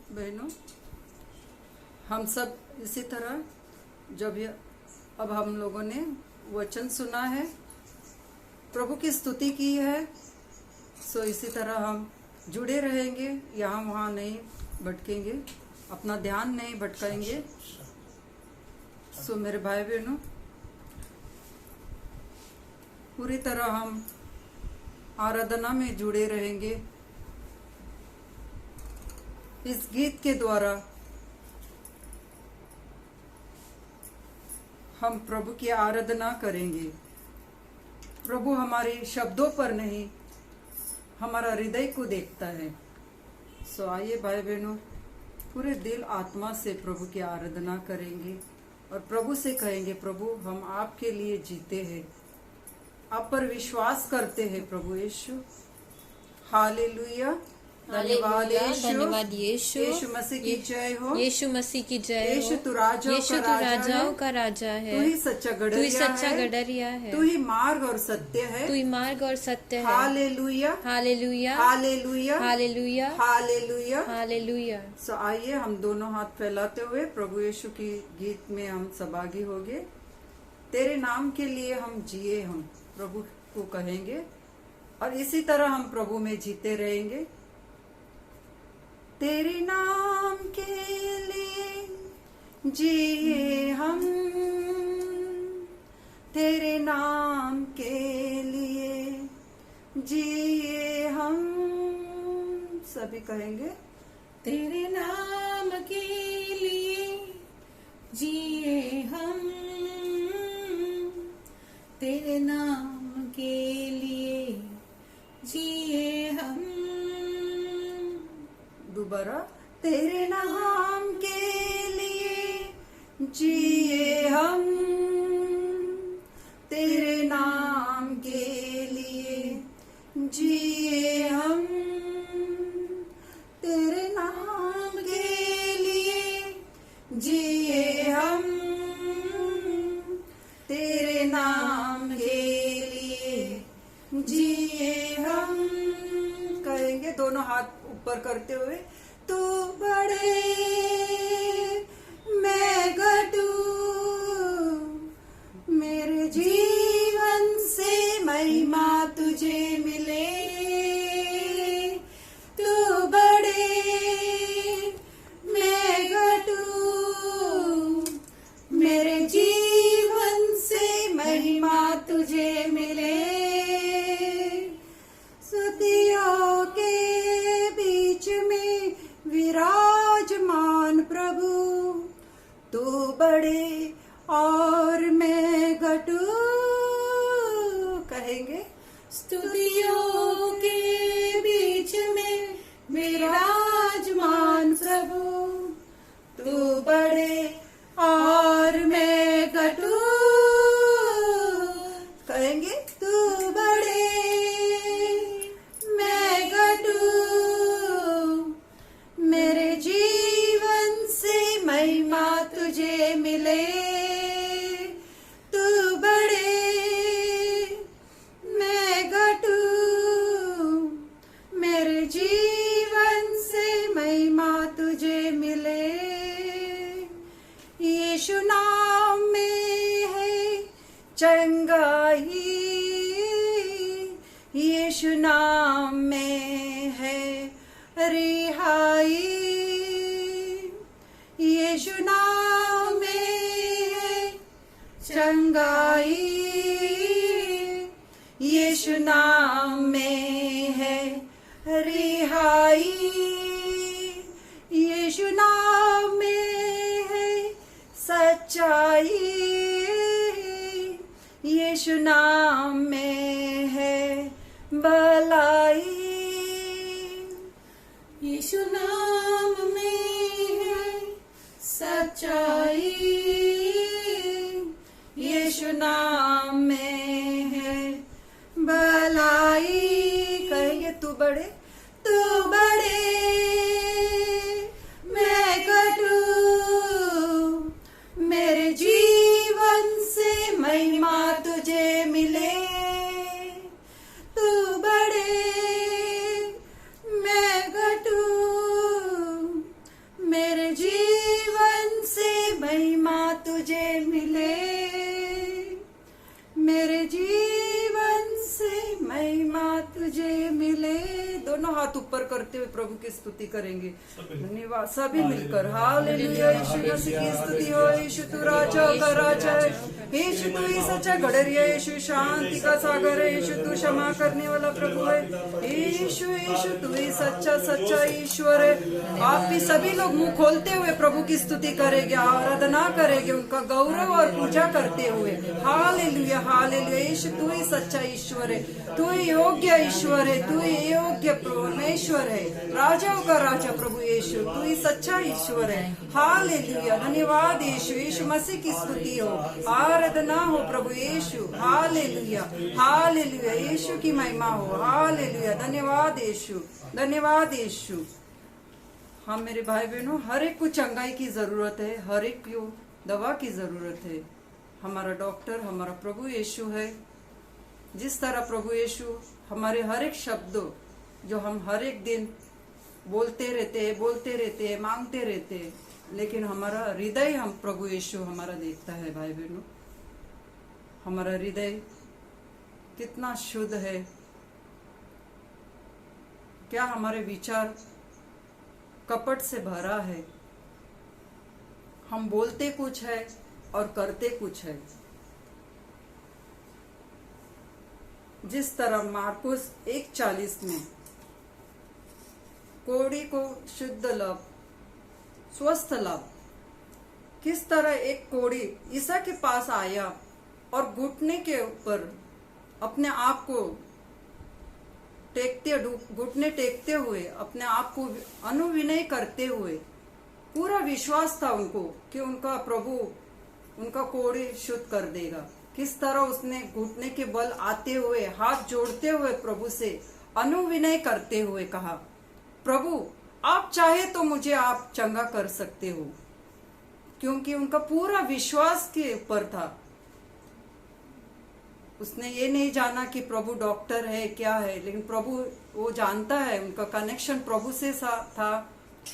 बहनों, हम सब इसी तरह अब हम लोगों ने वचन सुना है, प्रभु की स्तुति की है, सो इसी तरह हम जुड़े रहेंगे, यहाँ वहाँ नहीं भटकेंगे, अपना ध्यान नहीं भटकाएंगे। सो मेरे भाई बहनों, पूरी तरह हम आराधना में जुड़े रहेंगे। इस गीत के द्वारा हम प्रभु की आराधना करेंगे। प्रभु हमारे शब्दों पर नहीं, हमारा हृदय को देखता है। सो आइए भाई बहनों, पूरे दिल आत्मा से प्रभु की आराधना करेंगे और प्रभु से कहेंगे, प्रभु हम आपके लिए जीते हैं, आप पर विश्वास करते हैं प्रभु यीशु। हालेलुया, धन्यवाद यीशु। यीशु मसीह की जय हो। यीशु मसीह की जय हो। यीशु तू राजाओं का राजा है। तू ही सच्चा गडरिया है। तू ही मार्ग और सत्य है। Hallelujah, hallelujah, hallelujah, hallelujah, hallelujah, hallelujah. So आइए हम दोनों हाथ फैलाते हुए प्रभु यीशु की गीत में हम सहभागी होंगे। तेरे नाम के लिए हम जिए, हम प्रभु को कहेंगे और इसी तरह हम प्रभु में जीते रहेंगे। तेरे नाम के लिए जिए हम, तेरे नाम के लिए जिए हम, सभी कहेंगे। तेरे नाम के लिए जिए हम, तेरे नाम के लिए जिए हम। दोबारा, तेरे नाम के लिए जिए हम, तेरे नाम के लिए जिए हम, तेरे नाम के लिए जिए हम, तेरे नाम के लिए जिए हम। कहेंगे दोनों हाथ ऊपर करते हुए। तू बड़े मैं घटू, मेरे जीवन से महिमा तुझे मिले। तू बड़े मैं घटू, मेरे जीवन से महिमा तुझे मिले। स्तुतियों के बीच में विराजमान प्रभु, तू बड़े और मैं घटू। कहेंगे, स्तुतियों के बीच में विराजमान प्रभु, तू बड़े और मैं घटू। कहेंगे, तू बड़े मैं घटू, मेरे जीवन से महिमा तुझे मिले। तू बड़े मैं घटू, मेरे जीवन से महिमा तुझे मिले। यीशु नाम में है चंगाई, यीशु नाम में है रिहाई, यीशु नाम में है चंगाई, यीशु नाम में है रिहाई, यीशु नाम में है सच्चाई, यीशु नाम में है भलाई। यीशु नाम में है सच्चाई, यीशु नाम में है भलाई। कहेंगे तू बड़े मैं घटू, मेरे जीवन से महिमा तुझे मिले। तू बड़े मैं घटू, मेरे जीवन से महिमा तुझे मिले। मेरे जीवन से महिमा तुझे मिले। दोनों हाथ ऊपर करते हुए प्रभु की स्तुति करेंगे। धन्यवाद सभी मिलकर। हालेलुया। यीशु मसीह की स्तुति हो। यीशु तू राजा का राजा है। यीशु तू ही सच्चा गडरिया। यीशु शांति का सागर है। यीशु तू क्षमा करने वाला प्रभु है। यीशु तू ही सच्चा ईश्वर है। आप भी सभी लोग मुंह खोलते हुए प्रभु की स्तुति करेंगे, आराधना करेंगे, उनका गौरव और पूजा करते हुए। Hallelujah hallelujah. यीशु तू ही सच्चा ईश्वर है। तू ही योग्य ईश्वर है। तू ही योग्य परमेश्वर है। राजाओं का राजा प्रभु यीशु तू ही सच्चा ईश्वर है। हालेलुया। धन्यवाद यीशु। यीशु मसीह की स्तुति हो, आराधना हो प्रभु यीशु। Hallelujah hallelujah. यीशु की महिमा हो। हालेलुया। धन्यवाद यीशु। धन्यवाद यीशु। हाँ मेरे भाई बहनों, हर एक को चंगाई की जरूरत है, हर एक को दवा की जरूरत है। हमारा डॉक्टर हमारा प्रभु यीशु है। जिस तरह प्रभु यीशु हमारे हर एक शब्दों जो हम हर एक दिन बोलते रहते हैं, मांगते रहते हैं, लेकिन हमारा हृदय हम प्रभु यीशु हमारा देखता है। भाई बहनों, हमारा हृदय कितना शुद्ध है। क्या हमारे विचार कपट से भरा है? हम बोलते कुछ है और करते कुछ है। जिस तरह मार्कुस 1:40 में कोढ़ी को शुद्ध लाभ, स्वस्थ लाभ, किस तरह एक कोढ़ी ईसा के पास आया और घुटने के ऊपर अपने आप को घुटने टेकते हुए, अपने आप को अनुविनय करते हुए, पूरा विश्वास था उनको कि उनका प्रभु उनका कोढ़ी शुद्ध कर देगा। किस तरह उसने घुटने के बल आते हुए, हाथ जोड़ते हुए प्रभु से अनुविनय करते हुए कहा, प्रभु आप चाहे तो मुझे आप चंगा कर सकते हो, क्योंकि उनका पूरा विश्वास के ऊपर था। उसने ये नहीं जाना कि प्रभु डॉक्टर है क्या है, लेकिन प्रभु वो जानता है, उनका कनेक्शन प्रभु से था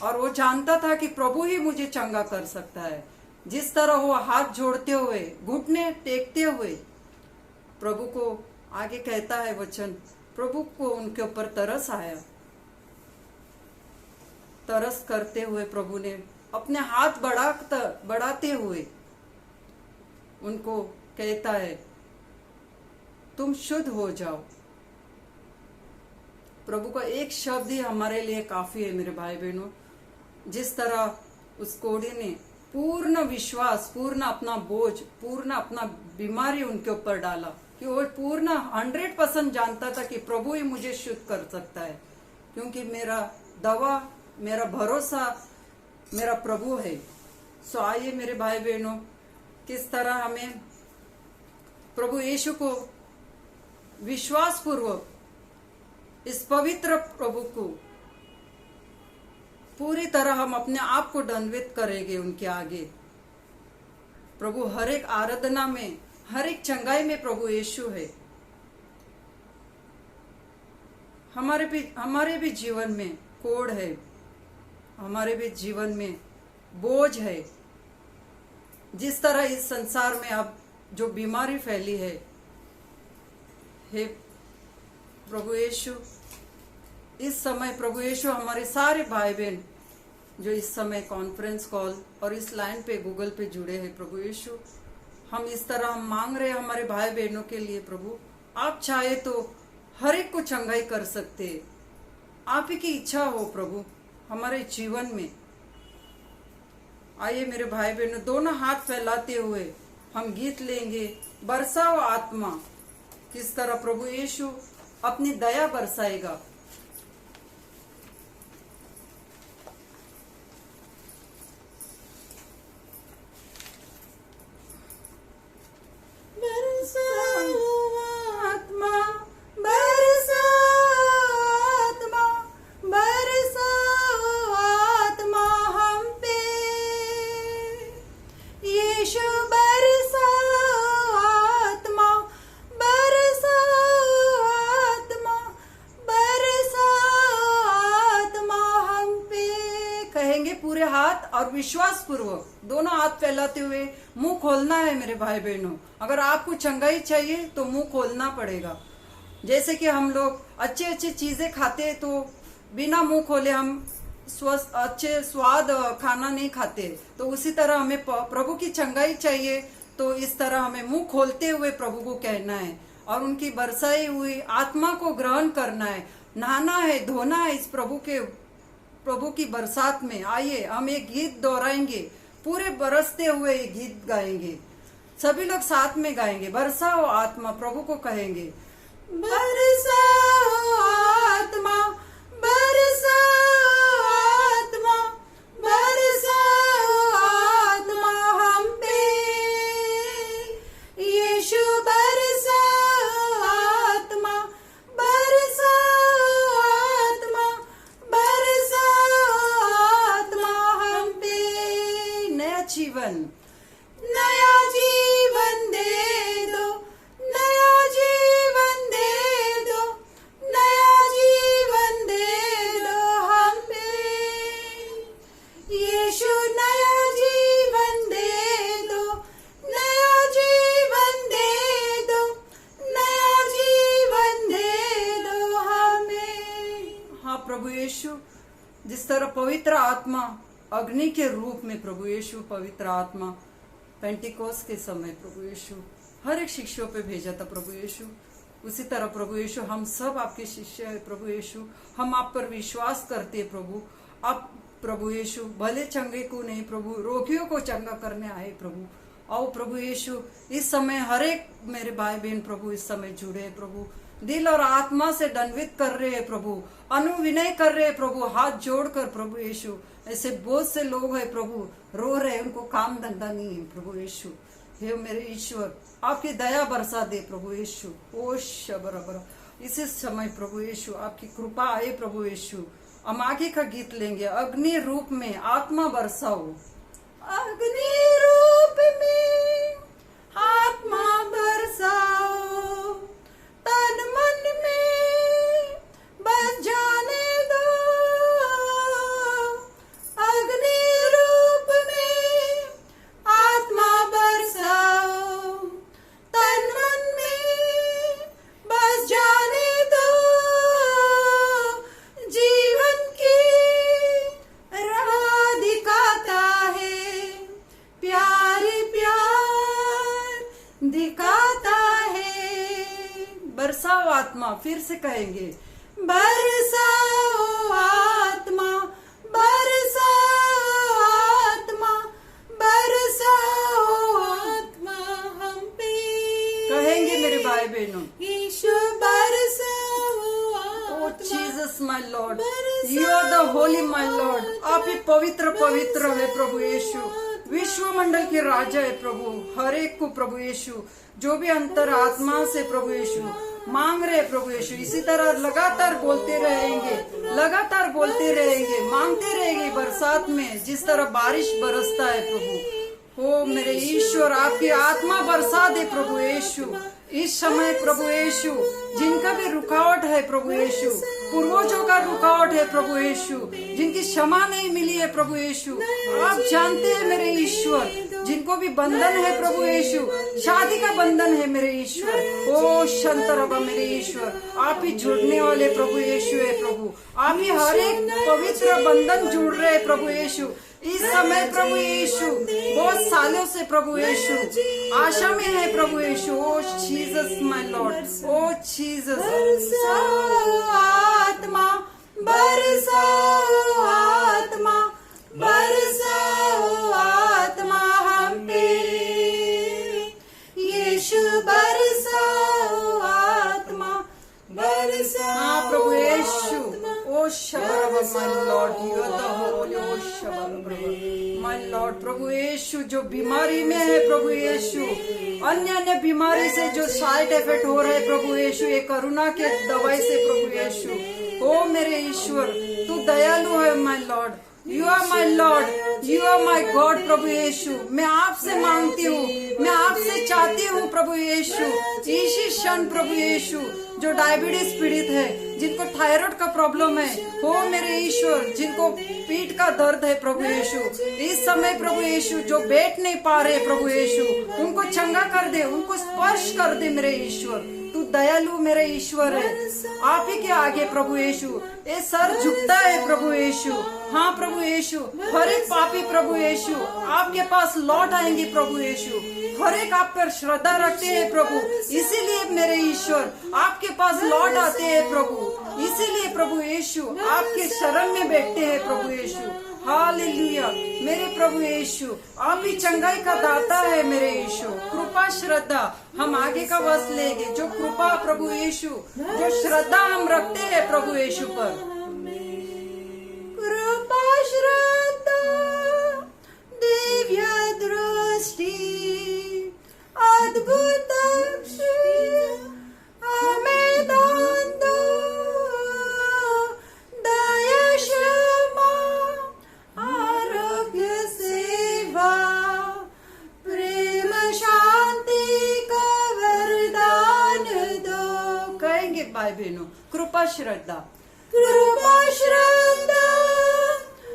और वो जानता था कि प्रभु ही मुझे चंगा कर सकता है। जिस तरह वो हाथ जोड़ते हुए, घुटने टेकते हुए प्रभु को आगे कहता है वचन, प्रभु को उनके ऊपर तरस आया। तरस करते हुए प्रभु ने अपने हाथ बढ़ाते हुए उनको कहता है, तुम शुद्ध हो जाओ। प्रभु का एक शब्द ही हमारे लिए काफी है मेरे भाई बहनों। जिस तरह उस कोढ़ी ने पूर्ण विश्वास, पूर्ण अपना बोझ, पूर्ण अपना बीमारी उनके ऊपर डाला, कि वो पूर्ण 100% जानता था कि प्रभु ही मुझे शुद्ध कर सकता है, क्योंकि मेरा दवा, मेरा भरोसा मेरा प्रभु है। सो आइए मेरे भाई बहनों, किस तरह हमें प्रभु यीशु को विश्वास पूर्वक इस पवित्र प्रभु को पूरी तरह हम अपने आप को दंडवत करेंगे उनके आगे। प्रभु हर एक आराधना में, हर एक चंगाई में प्रभु यीशु है। हमारे भी जीवन में कोढ़ है, हमारे भी जीवन में बोझ है। जिस तरह इस संसार में अब जो बीमारी फैली है, हे प्रभु यीशु, इस समय प्रभु यीशु हमारे सारे भाई बहन जो इस समय कॉन्फ्रेंस कॉल और इस लाइन पे गूगल पे जुड़े हैं, प्रभु यीशु हम इस तरह हम मांग रहे हैं हमारे भाई बहनों के लिए। प्रभु आप चाहे तो हर एक को चंगाई कर सकते हैं। आप ही की इच्छा हो प्रभु हमारे जीवन में। आइए मेरे भाई बहनों, दोनों हाथ फैलाते हुए हम गीत लेंगे, बरसाओ आत्मा। किस तरह प्रभु यीशु अपनी दया बरसाएगा। हाथ और विश्वास पूर्वक दोनों हाथ फैलाते हुए मुंह खोलना है मेरे भाई बहनों। अगर आपको चंगाई चाहिए तो मुंह खोलना पड़ेगा। जैसे कि हम लोग अच्छे अच्छे चीजें खाते हैं तो बिना मुंह खोले हम स्वस्थ अच्छे स्वाद खाना नहीं खाते, तो उसी तरह हमें प्रभु की चंगाई चाहिए तो इस तरह हमें मुंह खोलते हुए प्रभु को कहना है और उनकी बरसाई हुई आत्मा को ग्रहण करना है, नहाना है, धोना है इस प्रभु की बरसात में। आइए हम एक गीत दोहराएंगे, पूरे बरसते हुए ये गीत गाएंगे, सभी लोग साथ में गाएंगे। बरसाओ आत्मा, प्रभु को कहेंगे बरसाओ आत्मा, बरसाओ आत्मा, बरसाओ आत्मा हम पे। यीशु बरसाओ आत्मा, बरसाओ आत्मा, बरसाओ आत्मा हम पे। नया जीवन, नया जीवन दे दो, नया जीवन दे दो, नया जीवन दे दो हम पे। यीशु नया जीवन दे दो, नया जीवन दे दो, नया जीवन दे दो हमें। हाँ प्रभु यीशु, जिस तरह पवित्र आत्मा अग्नि के रूप में प्रभु यीशु पवित्र आत्मा पेंटिकोस के समय प्रभु यीशु हर एक शिष्यों पे भेजा था प्रभु यीशु, उसी तरह प्रभु यीशु हम सब आपके शिष्य है प्रभु यीशु। हम आप पर विश्वास करते हैं प्रभु। आप प्रभु यीशु भले चंगे को नहीं प्रभु, रोगियों को चंगा करने आए प्रभु। आओ प्रभु यीशु, इस समय हर एक मेरे भाई बहन प्रभु इस समय जुड़े हैं प्रभु, दिल और आत्मा से दंडवित कर रहे हैं प्रभु, अनुविनय कर रहे हैं प्रभु, हाथ जोड़कर प्रभु यीशु। ऐसे बहुत से लोग हैं प्रभु, रो रहे हैं, उनको काम धंधा नहीं है प्रभु यीशु। हे मेरे ईश्वर, आपकी दया बरसा दे प्रभु यीशु। ओ शबर, इसी समय प्रभु यीशु आपकी कृपा आए प्रभु यीशु। हम आगे का गीत लेंगे, अग्नि रूप में आत्मा बरसाओ। अग्नि रूप में आत्मा बरसाओ, तन मन में बस जाने दो। अग्नि रूप में आत्मा बरसाओ, तन मन में बस जाने दो। जीवन की राह दिखाता है, प्यार प्यार दिखाता है। बरसाओ आत्मा, फिर से कहेंगे बरसाओ आत्मा, बरसाओ आत्मा, बरसाओ आत्मा हम पे। कहेंगे मेरे भाई बहनों, यीशु बरसाओ ओ आत्मा, Jesus my Lord, you are the holy my Lord. आप ही पवित्र पवित्र है प्रभु यीशु, विश्व मंडल के राजा है प्रभु। हर एक को प्रभु यीशु, जो भी अंतर आत्मा से प्रभु यीशु मांग रहे प्रभु यीशु, इसी तरह लगातार बोलते रहेंगे, लगातार बोलते रहेंगे, मांगते रहेंगे बरसात में जिस तरह बारिश बरसता है प्रभु। ओ मेरे ईश्वर, आपकी आत्मा बरसा दे प्रभु यीशु इस समय प्रभु यीशु। जिनका भी रुकावट है प्रभु यीशु, पूर्वजों का रुकावट है प्रभु यीशु, जिनकी क्षमा नहीं मिली है प्रभु यीशु, आप जानते हैं मेरे ईश्वर। जिनको भी बंधन है प्रभु यीशु, शादी का बंधन है मेरे ईश्वर। ओ शंतरबा मेरे ईश्वर, आप ही जुड़ने वाले प्रभु यीशु है प्रभु। आप ही हर एक पवित्र बंधन जुड़ रहे हैं प्रभु यीशु इस समय प्रभु यीशु। बहुत सालों से प्रभु यीशु आशा में है प्रभु Yeshu. Oh Jesus my Lord, oh Jesus. बरसाओ आत्मा, बरसाओ आत्मा, बरसाओ आत्मा हम पे। यीशु बरसाओ आत्मा, बरसाओ हाँ प्रभु यीशु। ओ शबरबा my Lord, you are the holy. Oh शबरबा माय लॉर्ड, प्रभु यीशु जो बीमारी में है प्रभु यीशु, अन्य अन्य बीमारी से जो साइड इफेक्ट हो रहे प्रभु यीशु, ये करुणा के दवाई से प्रभु यीशु। ओ मेरे ईश्वर, तू दयालु है my Lord, you are my Lord, you are my God प्रभु यीशु। मैं आपसे मांगती हूँ, मैं आपसे चाहती हूँ प्रभु यीशु, इसी क्षण प्रभु यीशु जो डायबिटीज पीड़ित है, जिनको थायराइड का प्रॉब्लम है, हो मेरे ईश्वर, जिनको पीठ का दर्द है प्रभु यीशु, इस समय प्रभु यीशु जो बैठ नहीं पा रहे प्रभु यीशु, उनको चंगा कर दे, उनको स्पर्श कर दे मेरे ईश्वर। तू दयालु मेरे ईश्वर है। आप ही के आगे प्रभु यीशु ये सर झुकता है प्रभु यीशु। हाँ प्रभु यीशु, हर एक पापी प्रभु यीशु आपके पास लौट आएंगे प्रभु यीशु। हर एक आप पर श्रद्धा रखते हैं प्रभु, इसीलिए मेरे ईश्वर आपके पास लौट आते हैं प्रभु। इसीलिए प्रभु यीशु आपके शरण में बैठते हैं प्रभु यीशु। हालेलुया मेरे प्रभु यीशु, आप ही चंगाई का दाता है मेरे यीशु। कृपा श्रद्धा हम आगे का वस लेंगे, जो कृपा प्रभु यीशु, जो श्रद्धा हम रखते हैं प्रभु यीशु पर। कृपा श्रद्धा दिव्य दृष्टि अद्भुत हमें दान दो, दया क्षमा आरोग्य सेवा प्रेम शांति का वरदान दो। कहेंगे भाई बहनों, कृपा श्रद्धा, कृपा श्रद्धा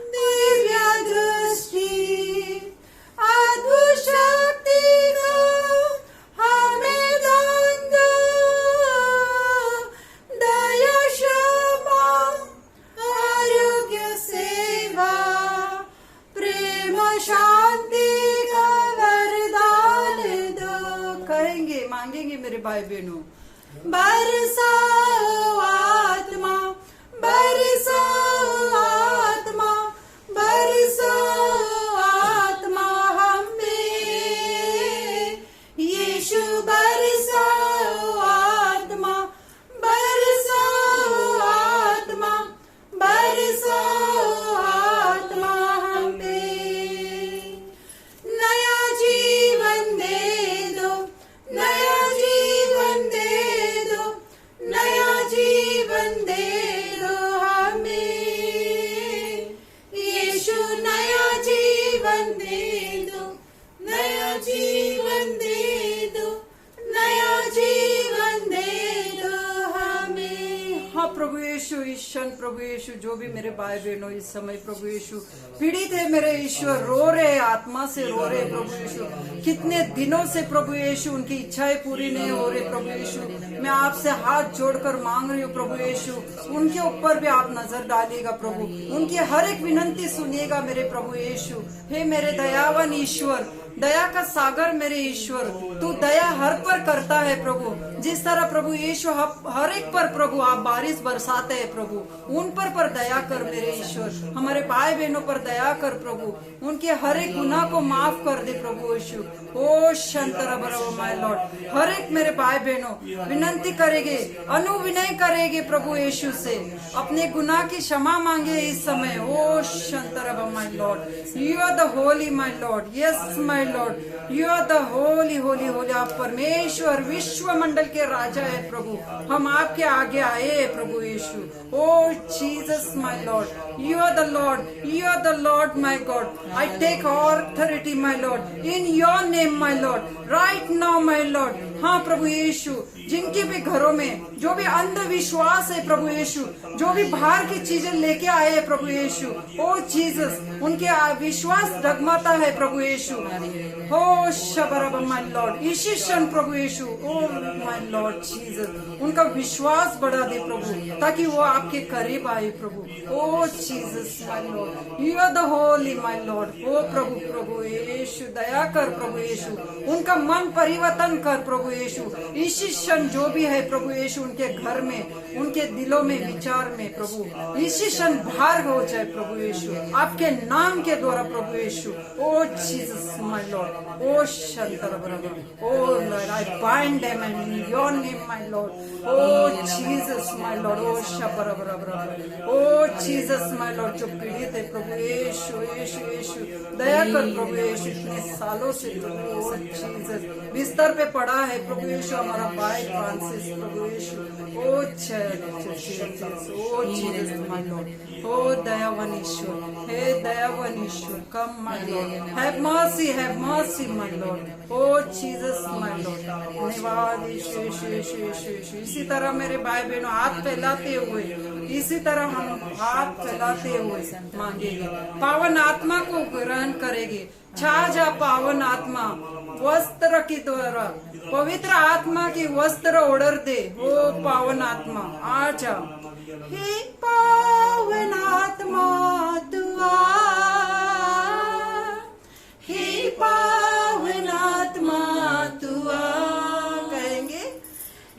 दिव्य दृष्टि अद्भुत शक्ति को हमें दान दो, दया क्षमा आरोग्य सेवा प्रेम शांति का वरदान दो। कहेंगे मांगेंगे मेरे भाई बहनों। बरसाओ आत्मा, बरसाओ आत्मा, बरसाओ आत्मा हम में, यीशु बरसाओ आत्मा, बरसाओ आत्मा, बरसाओ आत्मा हम में। नया जीवन दे दो, नया जीवन दे दो, नया जीवन दे दो हमें, यीशु नया जीवन दे दो, नया जीवन दे दो, नया जीवन दे दो हमें। हाँ प्रभु यीशु, इस क्षण प्रभु यीशु जो भी मेरे भाई बहनों इस समय प्रभु यीशु पीड़ित है मेरे ईश्वर, रो रहे आत्मा से रो रहे प्रभु यीशु, कितने दिनों से प्रभु यीशु उनकी इच्छाएं पूरी नहीं हो रही प्रभु यीशु। मैं आपसे हाथ जोड़कर मांग रही हूँ प्रभु यीशु, उनके ऊपर भी आप नजर डालिएगा प्रभु, उनकी हर एक विनंती सुनिएगा मेरे प्रभु यीशु। हे मेरे दयावान ईश्वर, दया का सागर मेरे ईश्वर, तू दया हर पर करता है प्रभु। जिस तरह प्रभु यीशु हर एक पर प्रभु आप बारिश बरसाते हैं प्रभु, उन पर दया कर मेरे ईश्वर। हमारे भाई बहनों पर दया कर प्रभु, उनके हर एक गुनाह को माफ कर दे प्रभु यीशु। ओ शंतर बरव माय लॉर्ड, हर एक मेरे भाई बहनों विनंती करेंगे, अनुविनय करेंगे प्रभु यीशु से, अपने गुनाह की क्षमा मांगे इस समय। ओ शंतर my Lord, you are the holy my Lord, yes my Lord, you are the holy holy holy. आप परमेश्वर विश्व मंडल के राजा है प्रभु, हम आपके आगे आए हैं प्रभु Yeshu. Oh Jesus my Lord, you are the Lord, you are the Lord my God. I take authority my Lord in your name my Lord, right now my Lord। हाँ प्रभु यीशु, जिनके भी घरों में जो भी अंधविश्वास है प्रभु यीशु, जो भी बाहर की चीजें लेके आए हैं प्रभु यीशु, ओ जीसस उनके विश्वास डगमगाता है प्रभु यीशु। हो शबरब माय लॉर्ड, इसी क्षण प्रभु Yeshu, oh my Lord Jesus उनका विश्वास बढ़ा दे प्रभु, ताकि वो आपके करीब आए प्रभु। Oh Jesus my Lord, you are the holy my Lord. Oh प्रभु प्रभु यीशु दया कर प्रभु यीशु, उनका मन परिवर्तन कर प्रभु यीशु। इसी क्षण जो भी है प्रभु यीशु उनके घर में, उनके दिलों में, विचार में प्रभु, इसी क्षण बाहर हो जाए प्रभु यीशु, आपके नाम के द्वारा प्रभु Yeshu. Oh Jesus my Lord, oh शंतर बरबर, oh Lord I bind them in your name my Lord. Oh Jesus my Lord, oh शबर बरबर, ओ जीसस माय लॉर्ड जो पीड़ित है प्रभु यीशु, यीशु यीशु दया कर प्रभु यीशु। इतने सालों से प्रभु, ओ जीसस बिस्तर पे पड़ा है प्रभु यीशु हमारा भाई Francis, Prabhu Yeshu, O Jesus, O Jesus, my Lord, ओ दयावान ईश्वर, हे दयावान ईश्वर, come my Lord, have mercy, my Lord, O Jesus, my Lord, धन्यवाद यीशु, यीशु, यीशु, यीशु, यीशु। इसी तरह मेरे भाई बहनों हाथ फैलाते हुए, इसी तरह हम हाथ फैलाते हुए मांगेंगे, पावन आत्मा को ग्रहण करेंगे। छा जा पावन आत्मा वस्त्र की द्वारा, पवित्र आत्मा की वस्त्र ओढ़ दे। ओ पावन आत्मा आ जा, हे पावन आत्मा तू आ, हे पावन आत्मा तू आ, कहेंगे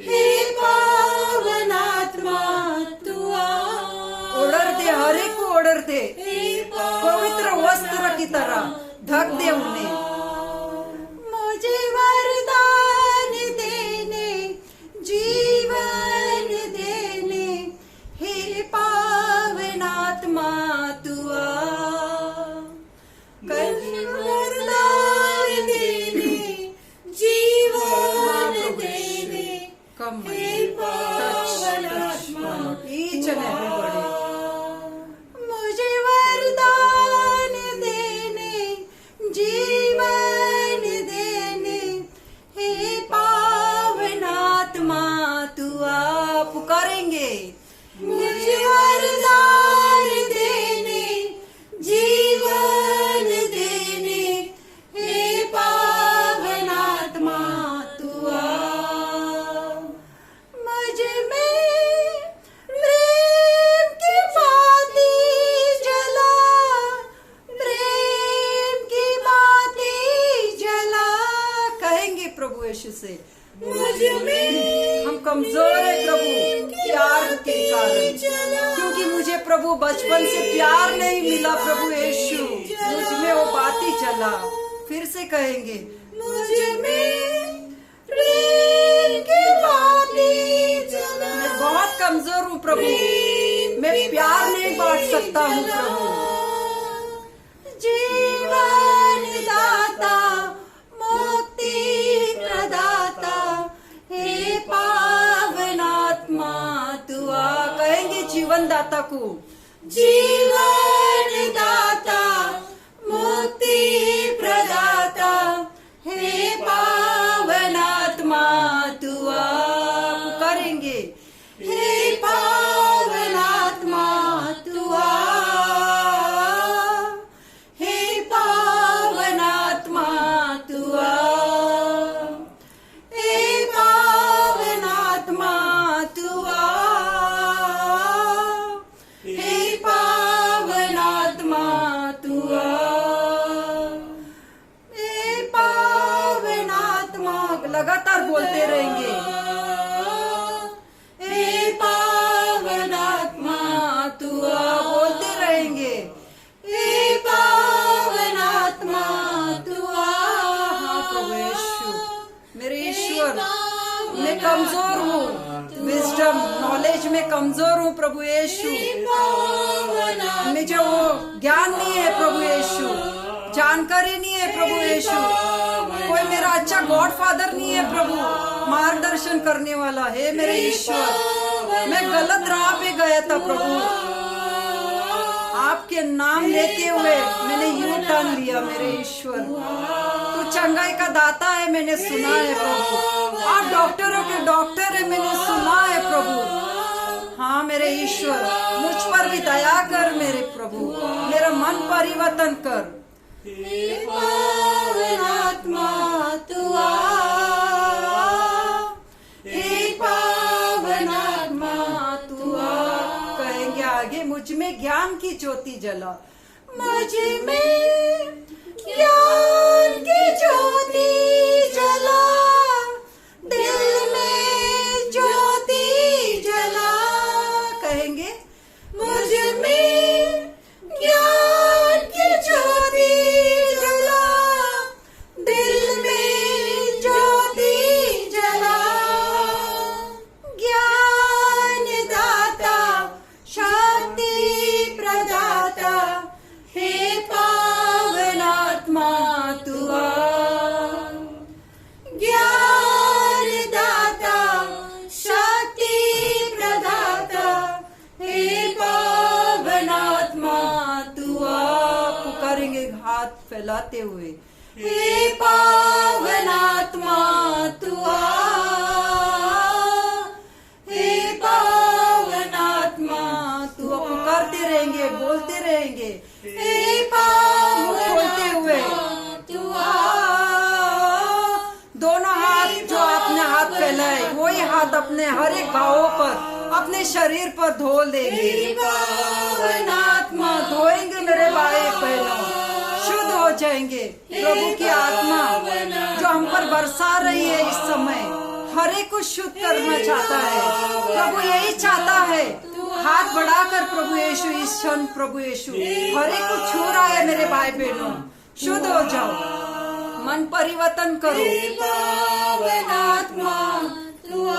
हे पावन आत्मा तू आ, ओढ़ दे, हर एक को ओढ़ दे, पवित्र वस्त्र की तरह ढक दे उन्हें। मुझे वरदान देने, जीवन देने, हे पावन आत्मा तू आ, वरदान देने, जीवन देने, हे पावन आत्मा, each and everybody, मुझे वरदान देने, जीवन देने, हे पावन आत्मा तू आ, पुकारेंगे। मुझे वरदान देने, जीवन देने, हे पावन आत्मा तू आ, मुझ में प्रेम की बाती जला, प्रेम की बाती जला, कहेंगे प्रभु यीशु से। मुझ में हम कमजोर है प्रभु प्यार के कारण, क्योंकि मुझे प्रभु बचपन से प्यार नहीं मिला प्रभु यीशु, मुझ में वो बाती जला। फिर से कहेंगे, मुझ में प्रेम की बाती जला, मैं बहुत कमजोर हूँ प्रभु, मैं प्यार नहीं बांट सकता हूँ प्रभु। जीवन दाता, मुक्ति प्रदाता, हे पावन आत्मा तू आ, कहेंगे जीवन दाता को, जीवन दाता, मुक्ति प्रदाता, हे पावन आत्मा तू आ, पुकारेंगे, हे पावन आत्मा तू आ, हे पावन आत्मा तू आ, हे पावन आत्मा तू आ, हे पावन आत्मा तू आ, हे पावन आत्मा, लगातार बोलते रहेंगे, हे पावन आत्मा तू आ, बोलते रहेंगे, हे पावन आत्मा तू आ। हाँ प्रभु यीशु, मेरे ईश्वर, मैं कमजोर हूँ, विजडम नॉलेज में कमजोर हूँ प्रभु यीशु, मुझे वो ज्ञान नहीं है प्रभु यीशु, जानकारी नहीं है प्रभु यीशु, कोई मेरा अच्छा गॉड फादर नहीं है प्रभु, मार्गदर्शन करने वाला है मेरे ईश्वर। मैं गलत राह पे गया था प्रभु, आपके नाम लेते हुए मैंने यू टर्न लिया मेरे ईश्वर। तू चंगाई का दाता है मैंने सुना है प्रभु, आप डॉक्टरों के डॉक्टर है मैंने सुना है प्रभु। हाँ मेरे ईश्वर, मुझ पर भी दया कर मेरे प्रभु, मेरा मन परिवर्तन कर। हे पावन आत्मा तू आ, हे पावन आत्मा तू आ, कहेंगे आगे, मुझ में ज्ञान की ज्योति जला, मुझ में ज्ञान की ज्योति जला, दिल में ज्योति जला, कहेंगे मुझ में ज्ञान की ज्योति जला, दिल में ज्योति जला, ज्ञान दाता, शक्ति प्रदाता, हे पावन आत्मा तू आ, ज्ञान दाता, फैलाते हुए, हे पावन आत्मा तू आ, हे पावन आत्मा तू पुकारते रहेंगे, बोलते रहेंगे, हे पावन खोलते हुए तू आ, दोनों हाथ जो आपने हाथ फैलाए वही हाथ अपने हर एक घावों पर, अपने शरीर पर धोल देंगे। पावन आत्मा धोएंगे मेरे भाई बहनों, शुद्ध हो जाएंगे। प्रभु की आत्मा जो हम पर बरसा रही है इस समय, हर एक को शुद्ध करना चाहता है। प्रभु यही चाहता है। हाथ बढ़ाकर प्रभु यीशु इस क्षण, प्रभु यीशु हर एक को छू रहा है। मेरे भाई बहनों, शुद्ध हो जाओ, मन परिवर्तन करो। पावन आत्मा तू आ,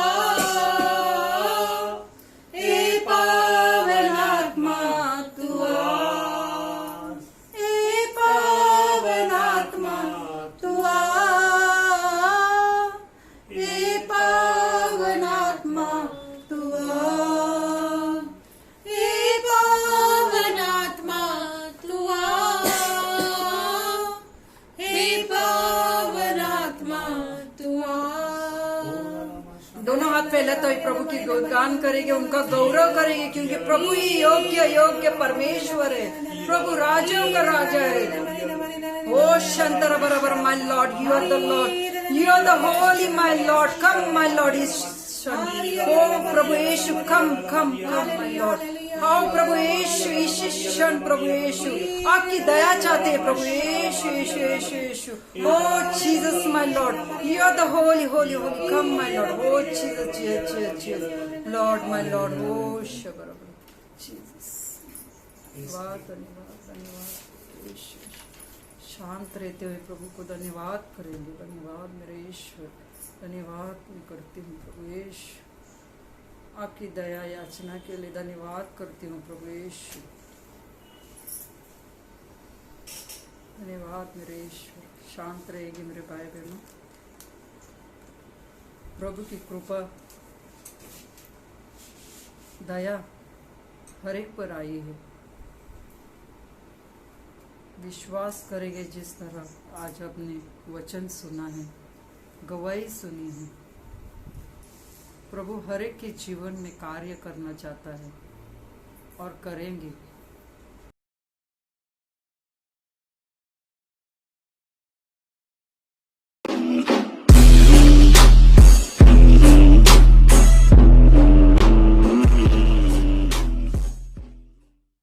हे पावन आत्मा तू आ, हे पावन आत्मा तू आ, हे पावन आत्मा तू आ, हे पावन आत्मा तू आ, हे पावन आत्मा तू आ। दोनों हाथ फैलाते हुए प्रभु की गुणगान करेंगे, उनका गौरव करेंगे, क्योंकि प्रभु ही योग्य योग्य परमेश्वर है, प्रभु राजाओं का राजा है। ओ शंतर बराबर, my Lord, you are the Lord, you are the holy my Lord, come my Lord इस क्षण। ओ प्रभु यीशु, come come come my Lord. आओ प्रभु यीशु इस क्षण, प्रभु यीशु आपकी दया चाहते हैं। प्रभु Yeshu Yeshu Yeshu Yeshu, oh Jesus my Lord, you are the holy holy holy, come my Lord. Oh Jesus Jesus Jesus Lord my Lord, oh शबर जीसस। धन्यवाद धन्यवाद धन्यवाद यीशु। शांत रहते हुए प्रभु को धन्यवाद करेंगे। धन्यवाद मेरे ईश्वर, धन्यवाद मैं करती हूँ प्रभु यीशु। आपकी दया याचना के लिए धन्यवाद करती हूँ प्रभु यीशु। धन्यवाद मेरे ईश्वर। शांत रहेगी मेरे भाई बहनों। प्रभु की कृपा दया हर एक पर आई है। विश्वास करेंगे जिस तरह आज आपने वचन सुना है, गवाही सुनी है। प्रभु हर एक के जीवन में कार्य करना चाहता है और करेंगे।